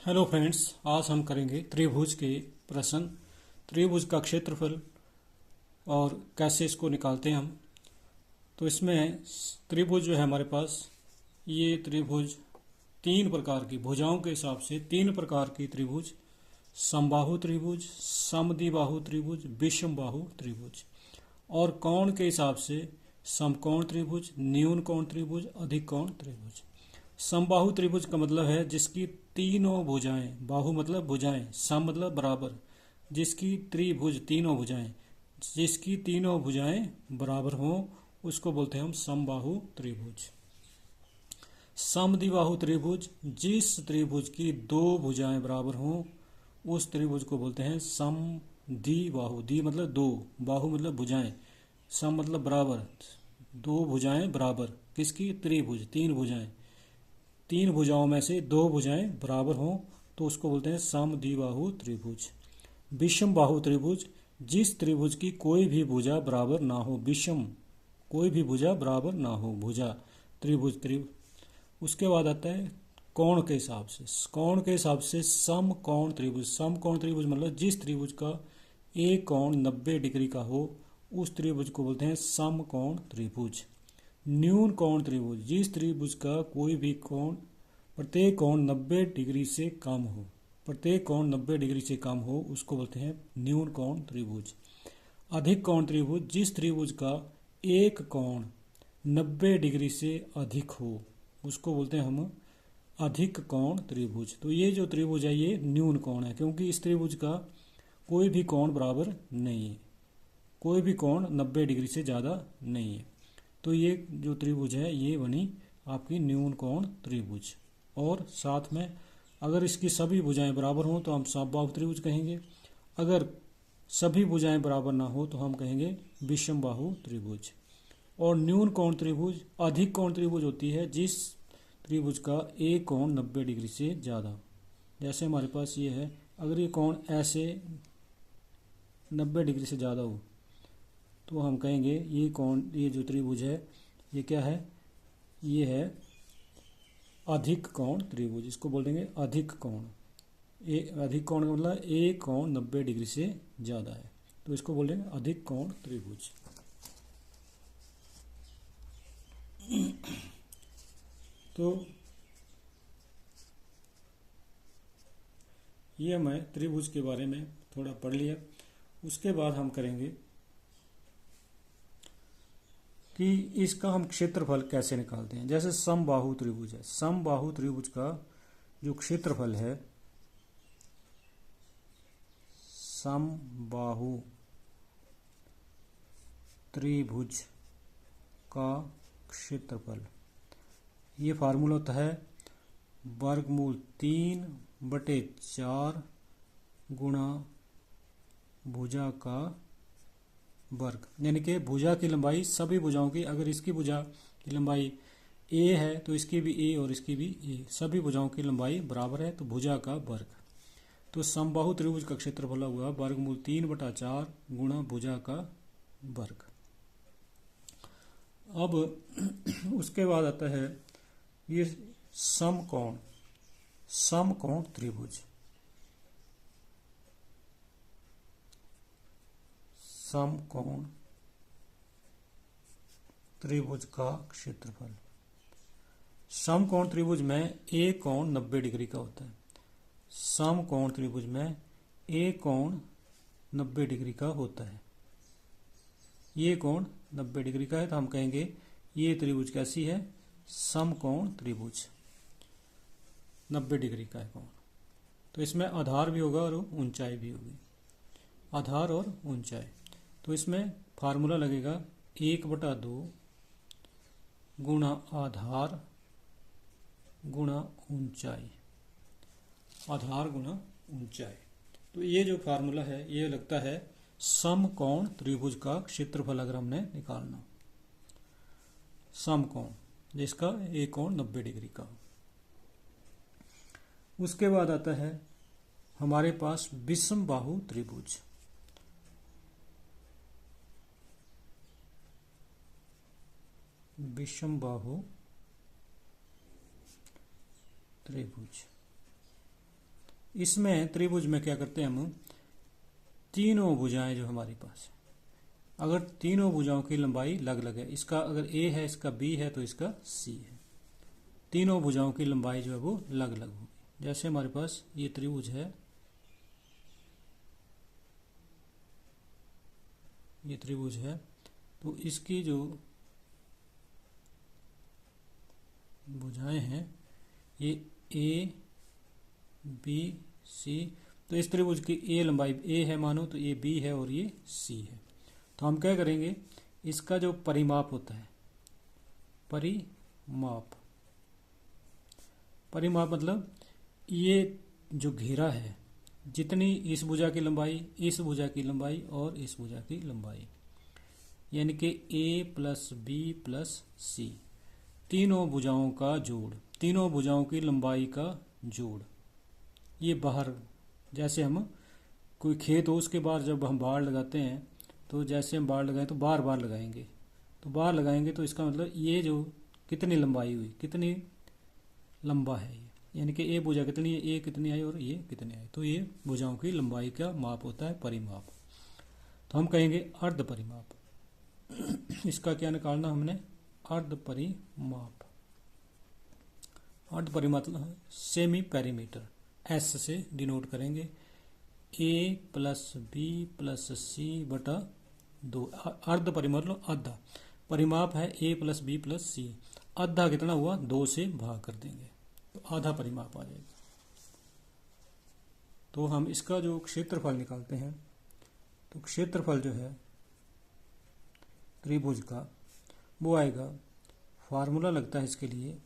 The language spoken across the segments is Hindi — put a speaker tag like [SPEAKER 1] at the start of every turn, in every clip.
[SPEAKER 1] हेलो फ्रेंड्स, आज हम करेंगे त्रिभुज के प्रश्न। त्रिभुज का क्षेत्रफल और कैसे इसको निकालते हैं हम। तो इसमें त्रिभुज जो है हमारे पास, ये त्रिभुज तीन प्रकार की भुजाओं के हिसाब से तीन प्रकार की त्रिभुज: समबाहु त्रिभुज, समद्विबाहु त्रिभुज, विषम बाहु त्रिभुज। और कोण के हिसाब से समकोण त्रिभुज, न्यून कोण त्रिभुज, अधिक कोण त्रिभुज। समबाहु त्रिभुज का मतलब है जिसकी तीनों भुजाएं, बाहु मतलब भुजाएं, सम मतलब बराबर, जिसकी त्रिभुज तीनों भुजाएं, जिसकी तीनों भुजाएं बराबर हों उसको बोलते हैं हम समबाहु त्रिभुज। समद्विबाहु त्रिभुज, जिस त्रिभुज की दो भुजाएं बराबर हों उस त्रिभुज को बोलते हैं समद्विबाहु। द्वि मतलब दो, बाहु मतलब भुजाएं, सम मतलब बराबर, दो भुजाएं बराबर, किसकी? त्रिभुज, तीन भुजाएं, तीन भुजाओं में से दो भुजाएं बराबर हों तो उसको बोलते हैं समद्विबाहु त्रिभुज। विषम बाहु त्रिभुज, जिस त्रिभुज की कोई भी भुजा बराबर ना हो, विषम, कोई भी भुजा बराबर ना हो, भुजा त्रिभुज उसके बाद आता है कोण के हिसाब से। कोण के हिसाब से समकोण त्रिभुज। समकोण त्रिभुज मतलब जिस त्रिभुज का एक कोण 90 डिग्री का हो उस त्रिभुज को बोलते हैं समकोण त्रिभुज। न्यून कोण त्रिभुज, जिस त्रिभुज का कोई भी कोण, प्रत्येक कोण 90 डिग्री से कम हो, प्रत्येक कोण 90 डिग्री से कम हो उसको बोलते हैं न्यून कोण त्रिभुज। अधिक कोण त्रिभुज, जिस त्रिभुज का एक कोण 90 डिग्री से अधिक हो उसको बोलते हैं हम अधिक कोण त्रिभुज। तो ये जो त्रिभुज है ये न्यून कोण है, क्योंकि इस त्रिभुज का कोई भी कोण बराबर नहीं है, कोई भी कोण 90 डिग्री से ज़्यादा नहीं है। तो ये जो त्रिभुज है ये बनी आपकी न्यून कोण त्रिभुज। और साथ में अगर इसकी सभी भुजाएं बराबर हों तो हम समबाहु त्रिभुज कहेंगे, अगर सभी भुजाएं बराबर ना हो तो हम कहेंगे विषम बाहु त्रिभुज। और न्यून कोण त्रिभुज, अधिक कोण त्रिभुज होती है जिस त्रिभुज का एक कोण 90 डिग्री से ज़्यादा। जैसे हमारे पास ये है, अगर ये कोण ऐसे 90 डिग्री से ज़्यादा हो तो हम कहेंगे ये कोण, ये जो त्रिभुज है ये क्या है? ये है अधिक कोण त्रिभुज। इसको बोल देंगे अधिक कोण। अधिक कोण का मतलब एक कोण 90 डिग्री से ज़्यादा है, तो इसको बोल देंगे अधिक कोण त्रिभुज। तो ये हमें त्रिभुज के बारे में थोड़ा पढ़ लिया। उसके बाद हम करेंगे कि इसका हम क्षेत्रफल कैसे निकालते हैं। जैसे समबाहु त्रिभुज है, समबाहु त्रिभुज का जो क्षेत्रफल है, समबाहु त्रिभुज का क्षेत्रफल, ये फार्मूला होता है वर्गमूल 3/4 गुणा भुजा का वर्ग। यानी कि भुजा की लंबाई, सभी भुजाओं की, अगर इसकी भुजा की लंबाई ए है तो इसकी भी ए और इसकी भी ए, सभी भुजाओं की लंबाई बराबर है तो भुजा का वर्ग। तो समबाहु त्रिभुज का क्षेत्रफल हुआ वर्गमूल 3/4 गुणा भुजा का वर्ग। अब उसके बाद आता है ये समकोण, समकोण त्रिभुज। समकोण त्रिभुज का क्षेत्रफल। समकोण त्रिभुज में एक कोण 90 डिग्री का होता है। समकोण त्रिभुज में एक कोण 90 डिग्री का होता है। ये कोण 90 डिग्री का है तो हम कहेंगे ये त्रिभुज कैसी है? समकोण त्रिभुज, 90 डिग्री का है कोण। तो इसमें आधार भी होगा और ऊंचाई भी होगी, आधार और ऊंचाई। तो इसमें फार्मूला लगेगा 1/2 गुणा आधार गुणा ऊंचाई, आधार गुणा ऊंचाई। तो ये जो फार्मूला है ये लगता है समकोण त्रिभुज का क्षेत्रफल अगर हमने निकालना, समकोण जिसका एक कोण 90 डिग्री का हो। उसके बाद आता है हमारे पास विषम बाहु त्रिभुज। विषम बाहु त्रिभुज इसमें त्रिभुज में क्या करते हैं हम, तीनों भुजाएं जो हमारे पास है, अगर तीनों भुजाओं की लंबाई अलग अलग है, इसका अगर ए है, इसका बी है, तो इसका सी है, तीनों भुजाओं की लंबाई जो है वो अलग अलग होगी। जैसे हमारे पास ये त्रिभुज है, ये त्रिभुज है, तो इसकी जो भुजाएं हैं ये ए बी सी, तो इस त्रिभुज की ए लंबाई ए है मानो, तो ये बी है और ये सी है। तो हम क्या करेंगे, इसका जो परिमाप होता है, परिमाप, परिमाप मतलब ये जो घेरा है, जितनी इस भुजा की लंबाई, इस भुजा की लंबाई और इस भुजा की लंबाई, यानी कि ए प्लस बी प्लस सी, तीनों भुजाओं का जोड़, तीनों भुजाओं की लंबाई का जोड़। ये बाहर, जैसे हम कोई खेत हो उसके बाहर जब हम बाड़ लगाते हैं, तो जैसे हम बाड़ लगाएं तो बार बार लगाएंगे, तो बार लगाएंगे तो इसका मतलब ये जो कितनी लंबाई हुई, कितनी लंबा है ये, यानी कि ए भुजा कितनी है, ए कितनी आई और ये कितनी आई, तो ये भुजाओं की लंबाई का माप होता है परिमाप। तो हम कहेंगे अर्ध परिमाप। इसका क्या निकालना हमने, अर्ध परिमाप। अर्ध परिमाप मतलब सेमी पेरीमीटर, एस से डिनोट करेंगे, ए प्लस बी प्लस सी बटा 2। अर्ध परिमाप मतलब आधा, परिमाप है ए प्लस बी प्लस सी, आधा कितना हुआ, 2 से भाग कर देंगे तो आधा परिमाप आ जाएगा। तो हम इसका जो क्षेत्रफल निकालते हैं, तो क्षेत्रफल जो है त्रिभुज का वो आएगा, फार्मूला लगता है इसके लिए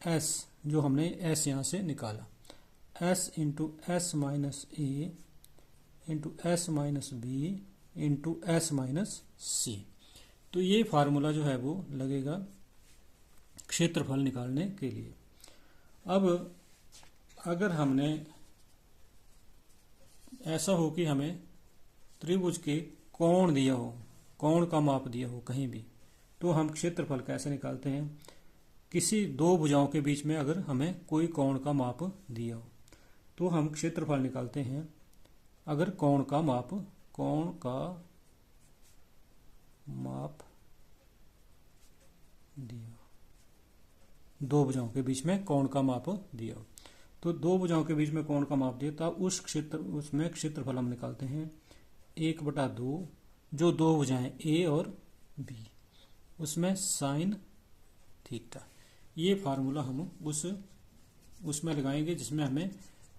[SPEAKER 1] एस, जो हमने एस यहाँ से निकाला, S into S minus A into S minus B into S minus C. तो ये फार्मूला जो है वो लगेगा क्षेत्रफल निकालने के लिए। अब अगर हमने ऐसा हो कि हमें त्रिभुज के कोण दिया हो, कोण का माप दिया हो कहीं भी, तो हम क्षेत्रफल कैसे निकालते हैं, किसी दो भुजाओं के बीच में अगर हमें कोई कोण का माप दिया हो तो हम क्षेत्रफल निकालते हैं। अगर कोण का माप दिया, दो भुजाओं के बीच में कोण का माप दिया हो, तो दो भुजाओं के बीच में कोण का माप दिया, तब उसमें क्षेत्रफल हम निकालते हैं 1/2, जो दो भुजाएं ए और बी, उसमें साइन थीटा। ये फार्मूला हम उसमें लगाएंगे जिसमें हमें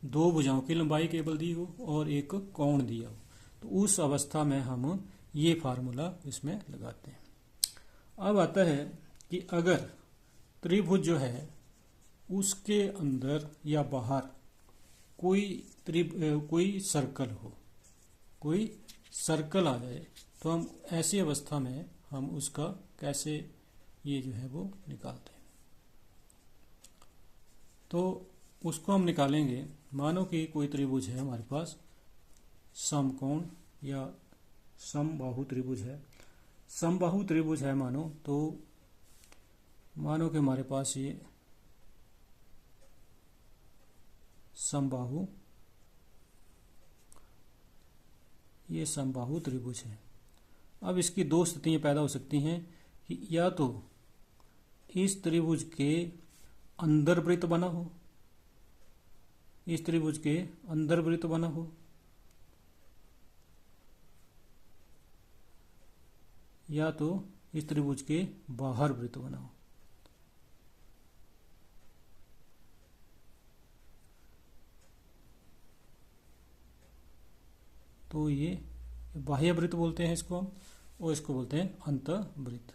[SPEAKER 1] दो भुजाओं की लंबाई केवल दी हो और एक कोण दिया हो, तो उस अवस्था में हम ये फार्मूला इसमें लगाते हैं। अब आता है कि अगर त्रिभुज जो है उसके अंदर या बाहर कोई सर्कल हो, कोई सर्कल आ जाए, तो हम ऐसी अवस्था में हम उसका कैसे ये जो है वो निकालते हैं। तो उसको हम निकालेंगे, मानो कि कोई त्रिभुज है हमारे पास, समकोण या समबाहु त्रिभुज है, समबाहु त्रिभुज है मानो, तो मानो कि हमारे पास ये समबाहु, ये समबाहु त्रिभुज है। अब इसकी दो स्थितियां पैदा हो सकती हैं कि या तो इस त्रिभुज के अंदर वृत्त बना हो, इस त्रिभुज के अंदर वृत्त बना हो, या तो इस त्रिभुज के बाहर वृत्त बना हो। तो ये बाह्य वृत्त बोलते हैं इसको हम, और इसको बोलते हैं अंतःवृत्त।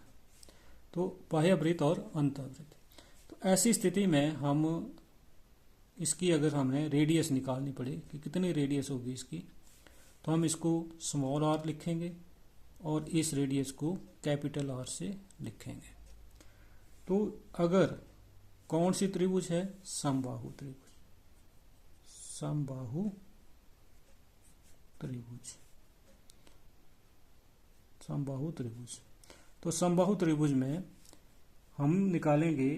[SPEAKER 1] तो बाह्य वृत्त और अंतःवृत्त, तो ऐसी स्थिति में हम इसकी अगर हमने रेडियस निकालनी पड़े कि कितनी रेडियस होगी इसकी, तो हम इसको स्मॉल आर लिखेंगे और इस रेडियस को कैपिटल आर से लिखेंगे। तो अगर कौन सी त्रिभुज है, समबाहु त्रिभुज, समबाहु त्रिभुज, समबाहु त्रिभुज। तो समबाहु त्रिभुज में हम निकालेंगे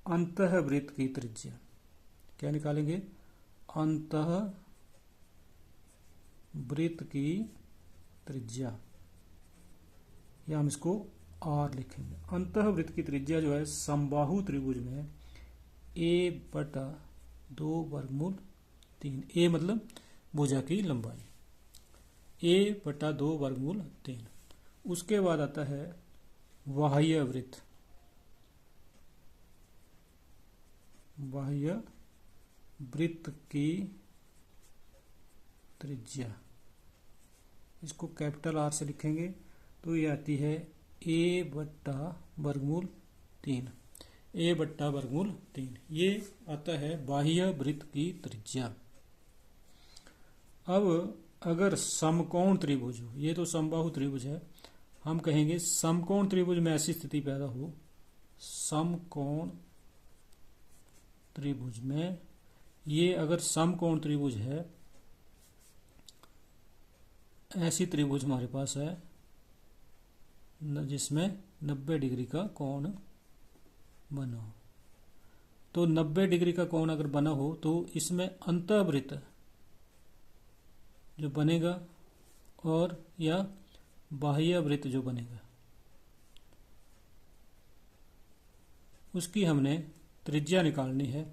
[SPEAKER 1] अंतःवृत्त की त्रिज्या। क्या निकालेंगे, अंतः वृत्त की त्रिज्या, या हम इसको आर लिखेंगे। अंतः वृत्त की त्रिज्या जो है समबाहु त्रिभुज में a/2 वर्गमूल 3, a मतलब भुजा की लंबाई, a/2 वर्गमूल 3। उसके बाद आता है बाह्य वृत्त, बाह्य वृत्त की त्रिज्या, इसको कैपिटल आर से लिखेंगे तो ये आती है a/वर्गमूल 3, a/वर्गमूल 3, ये आता है बाह्य वृत्त की त्रिज्या। अब अगर समकोण त्रिभुज हो, ये तो समबाहु त्रिभुज है, हम कहेंगे समकोण त्रिभुज में ऐसी स्थिति पैदा हो, समकोण त्रिभुज में, ये अगर समकोण त्रिभुज है, ऐसी त्रिभुज हमारे पास है जिसमें 90 डिग्री का कोण बना हो, तो 90 डिग्री का कोण अगर बना हो तो इसमें अंतःवृत्त जो बनेगा और या बाह्य वृत्त जो बनेगा, उसकी हमने त्रिज्या निकालनी है।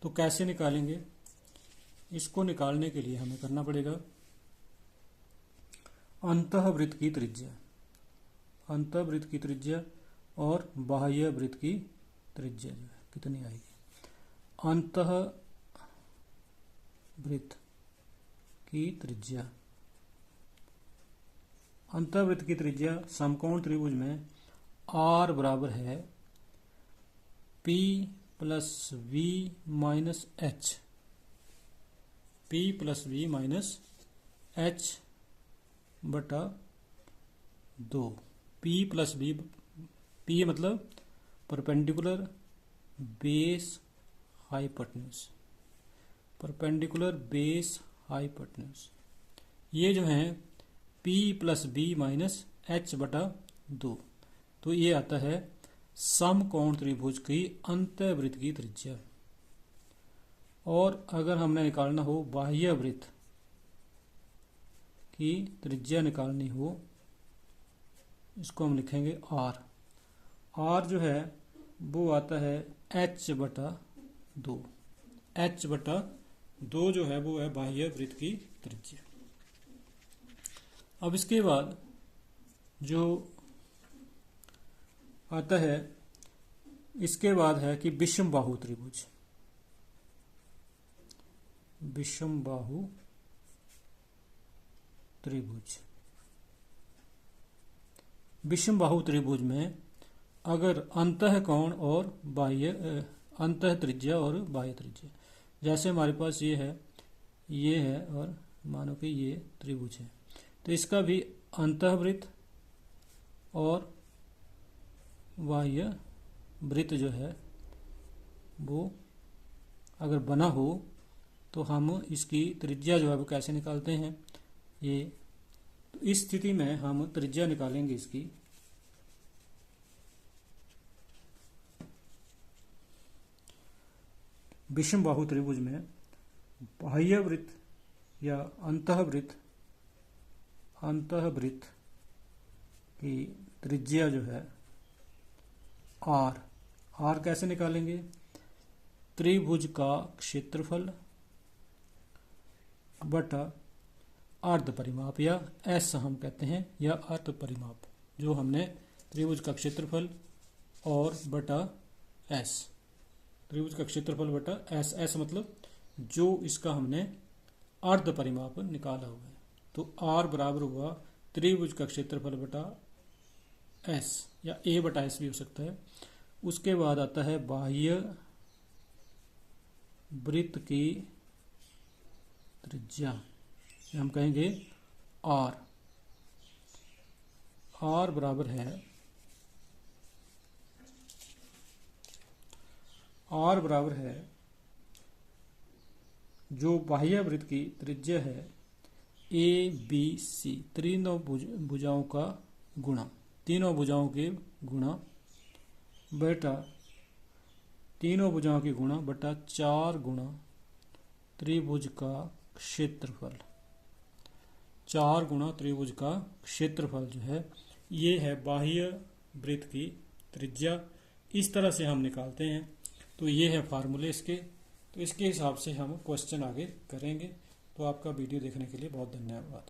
[SPEAKER 1] तो कैसे निकालेंगे? इसको निकालने के लिए हमें करना पड़ेगा अंतःवृत्त की त्रिज्या, अंतःवृत्त की त्रिज्या और बाह्य वृत्त की त्रिज्या जो है कितनी आएगी। अंतःवृत्त की त्रिज्या, अंतःवृत्त की त्रिज्या समकोण त्रिभुज में r बराबर है p plus v minus h, p plus v minus h बटा 2। p प्लस v, p मतलब perpendicular base hypotenuse, perpendicular base hypotenuse, ये जो है p plus b minus h बटा 2, तो ये आता है समकोण त्रिभुज की अंतःवृत्त की त्रिज्या। और अगर हमने निकालना हो बाह्य वृत्त की त्रिज्या निकालनी हो, इसको हम लिखेंगे r, r जो है वो आता है h बटा 2, h बटा 2 जो है वो है बाह्य वृत्त की त्रिज्या। अब इसके बाद जो आता है, इसके बाद है कि विषम बाहु त्रिभुज, विषम बाहु त्रिभुज, विषम बाहु त्रिभुज में अगर अंतः कोण और बाह्य अंतः त्रिज्या और बाह्य त्रिज्या, जैसे हमारे पास ये है और मानो कि ये त्रिभुज है, तो इसका भी अंतःवृत्त और बाह्य वृत्त जो है वो अगर बना हो तो हम इसकी त्रिज्या जो है वो कैसे निकालते हैं, ये तो इस स्थिति में हम त्रिज्या निकालेंगे इसकी, विषम बाहु त्रिभुज में बाह्य वृत्त या अंतःवृत्त की त्रिज्या जो है r कैसे निकालेंगे? त्रिभुज का क्षेत्रफल बटा अर्ध परिमाप, या s हम कहते हैं, या अर्ध परिमाप, जो हमने त्रिभुज का क्षेत्रफल और बटा s, त्रिभुज का क्षेत्रफल बटा s मतलब जो इसका हमने अर्ध परिमाप निकाला हुआ है, तो r बराबर हुआ त्रिभुज का क्षेत्रफल बटा s, या a बटा s भी हो सकता है। उसके बाद आता है बाह्य वृत्त की त्रिज्या, हम कहेंगे r, r बराबर है, r बराबर है जो बाह्य वृत्त की त्रिज्या है a b c, तीनों भुजाओं का गुणा, तीनों भुजाओं के गुणा बटा तीनों भुजाओं की गुणा बटा 4 गुणा त्रिभुज का क्षेत्रफल, 4 गुणा त्रिभुज का क्षेत्रफल जो है ये है बाह्य वृत्त की त्रिज्या। इस तरह से हम निकालते हैं। तो ये है फार्मूले इसके। तो इसके हिसाब से हम क्वेश्चन आगे करेंगे। तो आपका वीडियो देखने के लिए बहुत धन्यवाद।